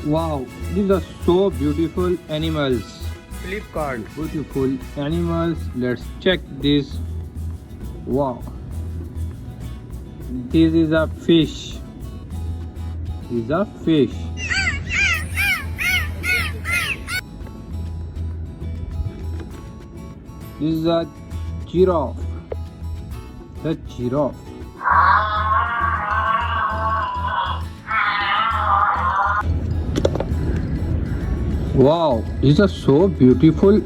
Wow, these are so beautiful animals. Flipkart. Beautiful animals. Let's check this. Wow. This is a fish. This is a fish. This is a giraffe. The giraffe. Wow, these are so beautiful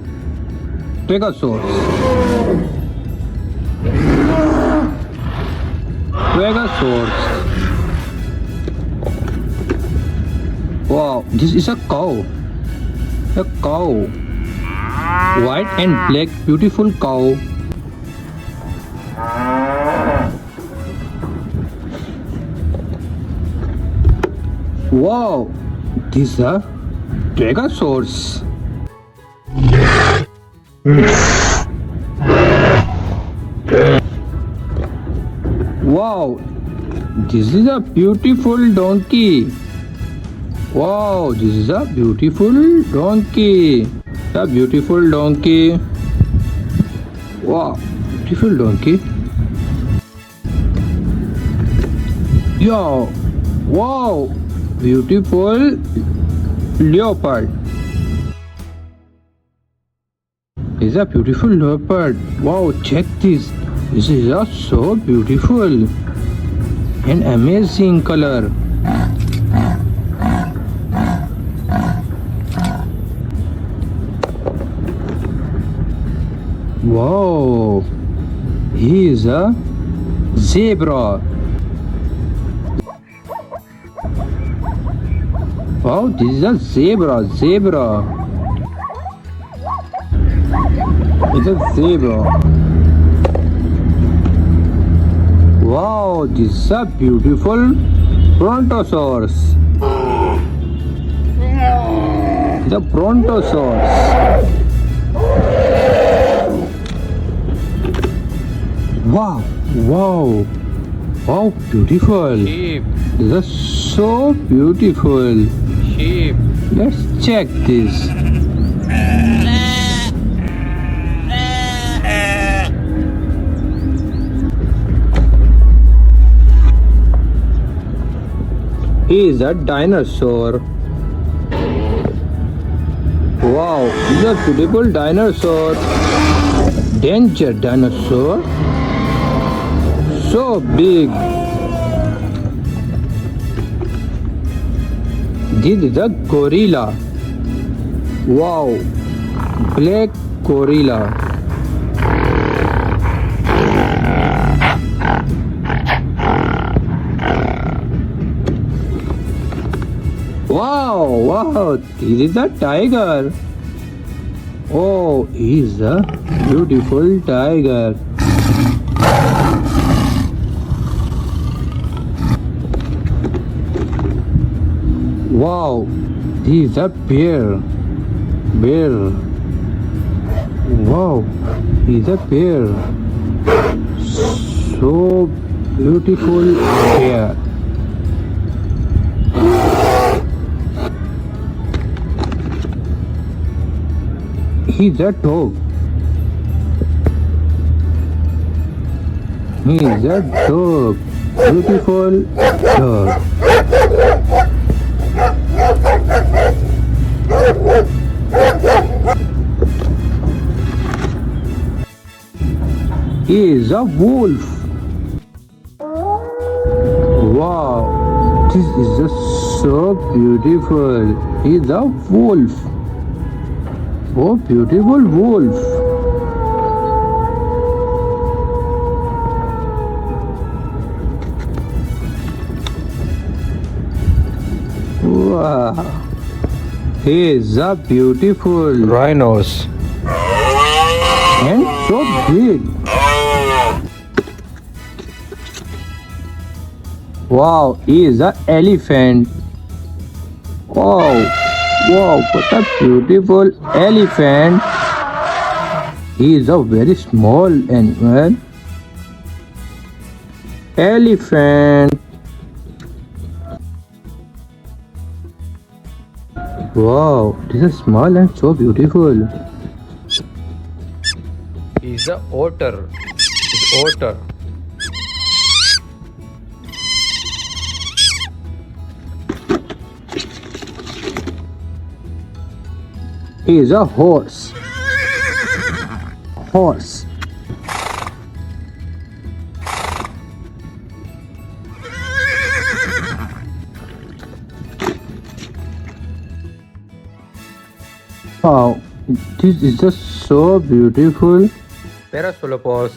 Pegasus. Pegasus. Wow, this is a cow. A cow. White and black, beautiful cow. Wow, this is a Pegasus. Wow, this is a beautiful donkey. Wow, this is a beautiful donkey. A beautiful donkey. Wow, beautiful donkey. Yo, wow, beautiful leopard. This is a beautiful leopard. Wow, check this. This is a so beautiful and amazing color. Wow, he is a zebra. Wow, this is a zebra. It's a zebra. Wow, this is a beautiful brontosaurus. The brontosaurus. Wow, beautiful. Sheep. This is so beautiful. Sheep. Let's check this. He is a dinosaur. Wow, this is a beautiful dinosaur. Danger dinosaur. So big. This is a gorilla. Wow, black gorilla. Wow, this is a tiger. Oh, he is a beautiful tiger. Wow, this is a bear. Wow, he is a bear. So beautiful bear. He's a dog. He's a dog. Beautiful dog. He is a wolf. Wow, this is just so beautiful. He is a wolf. Oh, beautiful wolf. Wow. He is a beautiful Rhinos. and so big. Wow, he is an elephant. Wow, what a beautiful elephant. He is a very small animal. Elephant. Wow, this is small and so beautiful. He's a otter. He's otter. He is a horse. Horse. Wow, this is just so beautiful. Parasolopos.